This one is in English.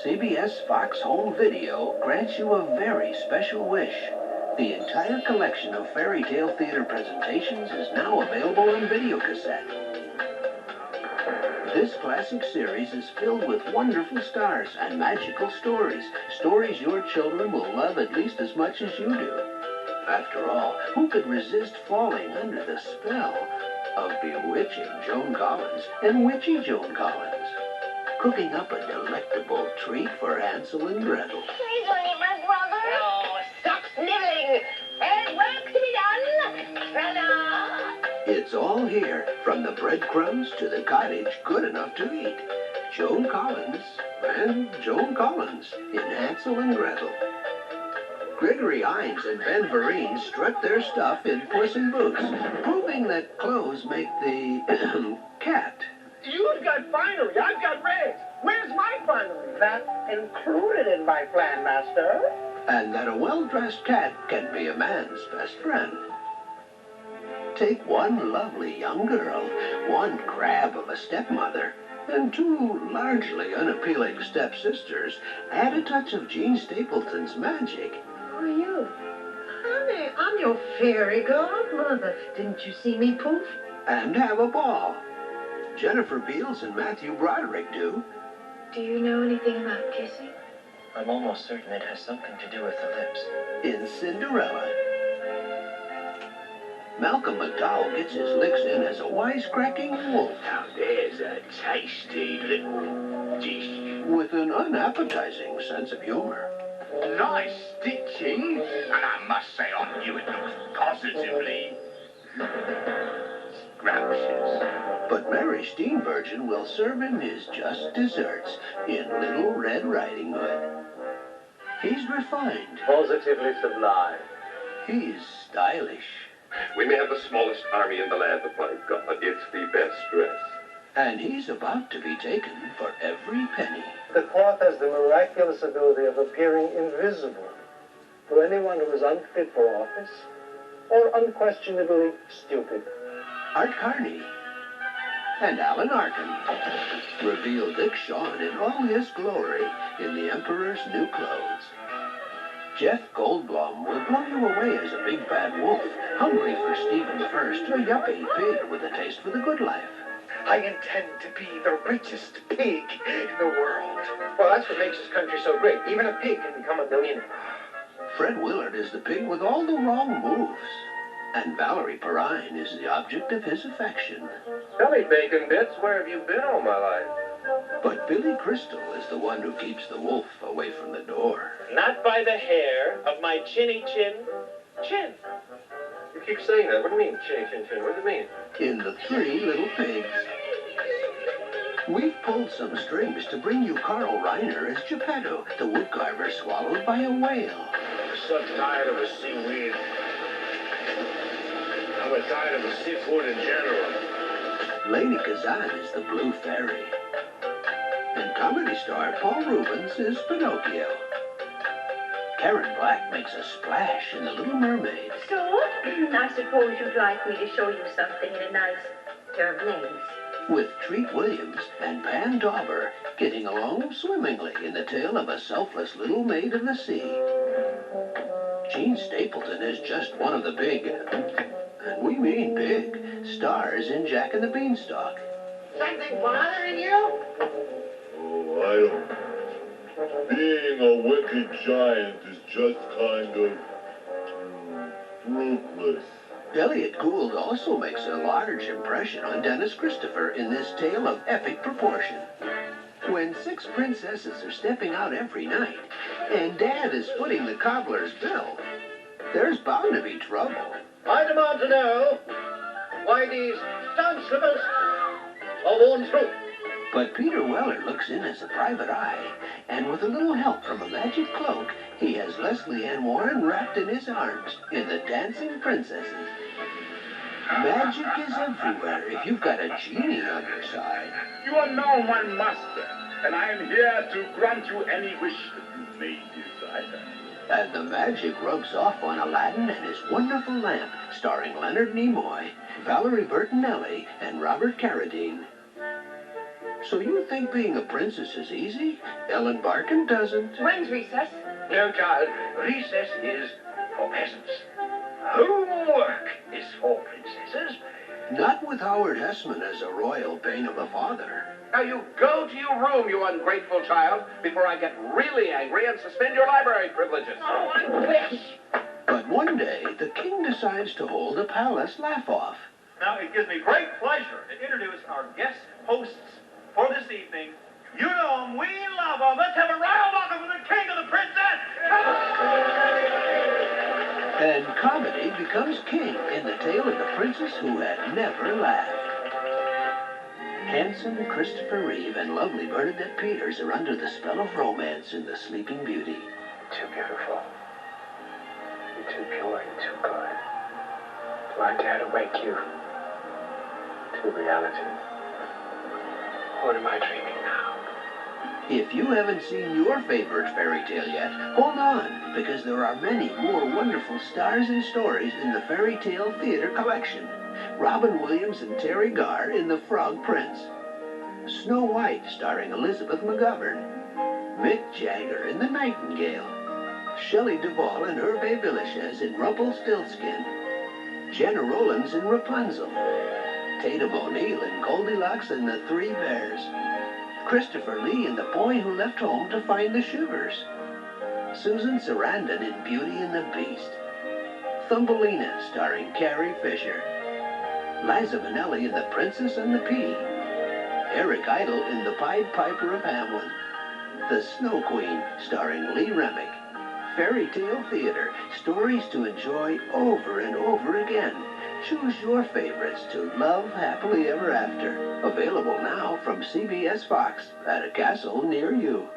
CBS Fox Home Video grants you a very special wish. The entire collection of fairy tale theater presentations is now available on videocassette. This classic series is filled with wonderful stars and magical stories. Stories your children will love at least as much as you do. After all, who could resist falling under the spell of bewitching Joan Collins and witchy Joan Collins? Cooking up a delectable treat for Hansel and Gretel. Please don't eat my brother. Oh, stop sniveling. There's work to be done. Ta-da! It's all here, from the breadcrumbs to the cottage good enough to eat. Joan Collins and Joan Collins in Hansel and Gretel. Gregory Hines and Ben Vereen strut their stuff in Puss in Boots, proving that clothes make the cat. You've got finery, I've got rags. Where's my finery? That's included in my plan, master. And that a well-dressed cat can be a man's best friend. Take one lovely young girl, one crab of a stepmother, and two largely unappealing stepsisters. Add a touch of Jean Stapleton's magic. Who are you? Honey, I'm your fairy godmother. Didn't you see me poof? And have a ball. Jennifer Beals and Matthew Broderick do. Do you know anything about kissing? I'm almost certain it has something to do with the lips. In Cinderella. Malcolm McDowell gets his licks in as a wisecracking wolf. Now there's a tasty little dish. With an unappetizing sense of humor. Nice stitching, and I must say on you it looks positively scrumptious. But Mary Steenburgen will serve him his just desserts in Little Red Riding Hood. He's refined. Positively sublime. He's stylish. We may have the smallest army in the land, but my God, it's the best dress. And he's about to be taken for every penny. The cloth has the miraculous ability of appearing invisible to anyone who is unfit for office or unquestionably stupid. Art Carney and Alan Arkin reveal Dick Shawn in all his glory in The Emperor's New Clothes. Jeff Goldblum will blow you away as a big bad wolf, hungry for Stephen First, a yuppie pig with a taste for the good life. I intend to be the richest pig in the world. Well, that's what makes this country so great. Even a pig can become a millionaire. Fred Willard is the pig with all the wrong moves. And Valerie Perrine is the object of his affection. Belly bacon bits, where have you been all my life? But Billy Crystal is the one who keeps the wolf away from the door. Not by the hair of my chinny chin. Chin. You keep saying that. What do you mean, chinny chin chin? What does it mean? In The Three Little Pigs. We've pulled some strings to bring you Carl Reiner as Geppetto, the woodcarver swallowed by a whale. I'm so tired of the seaweed. I'm tired of the seafood in general. Lady Kazan is the Blue Fairy. And comedy star Paul Rubens is Pinocchio. Karen Black makes a splash in The Little Mermaid. So, I suppose you'd like me to show you something in a nice term With Treat Williams and Pan Dauber getting along swimmingly in the tale of a selfless little maid of the sea. Jean Stapleton is just one of the big, and we mean big, stars in Jack and the Beanstalk. Something bothering you? Oh, I don't know. Being a wicked giant is just kind of fruitless. Elliot Gould also makes a large impression on Dennis Christopher in this tale of epic proportion. When 6 princesses are stepping out every night, and Dad is footing the cobbler's bill, there's bound to be trouble. I demand to know why these stone slippers are worn through. But Peter Weller looks in as a private eye, and with a little help from a magic cloak, he has Leslie Ann Warren wrapped in his arms in The Dancing Princesses. Magic is everywhere if you've got a genie on your side. You are now my master, and I am here to grant you any wish that you may desire. And the magic rubs off on Aladdin and His Wonderful Lamp, starring Leonard Nimoy, Valerie Bertinelli, and Robert Carradine. So you think being a princess is easy? Ellen Barkin doesn't. When's recess? No, child. Recess is for peasants. Homework is for princesses. Not with Howard Hessman as a royal pain of a father. Now you go to your room, you ungrateful child, before I get really angry and suspend your library privileges. Oh, I wish. But one day, the king decides to hold a palace laugh-off. Now, it gives me great pleasure to introduce our guest hosts for this evening. You know them, we love them. Let's have a round welcome for the king of the princess. And comedy becomes king in the tale of the princess who had never laughed. Handsome Christopher Reeve and lovely Bernadette Peters are under the spell of romance in The Sleeping Beauty. Too beautiful. You're too pure and too good. Do I dare to wake you to reality? What am I dreaming now? If you haven't seen your favorite fairy tale yet, hold on, because there are many more wonderful stars and stories in the Fairy Tale Theater Collection. Robin Williams and Terry Garr in The Frog Prince. Snow White starring Elizabeth McGovern. Mick Jagger in The Nightingale. Shelley Duvall and Hervé Villechaize in Rumpelstiltskin. Jenna Rollins in Rapunzel. Tatum O'Neal in Goldilocks and the Three Bears. Christopher Lee in The Boy Who Left Home to Find the Sugars. Susan Sarandon in Beauty and the Beast. Thumbelina starring Carrie Fisher. Liza Minnelli in The Princess and the Pea. Eric Idle in The Pied Piper of Hamelin. The Snow Queen starring Lee Remick. Fairy Tale Theater, stories to enjoy over and over again. Choose your favorites to love happily ever after. Available now from CBS Fox at a castle near you.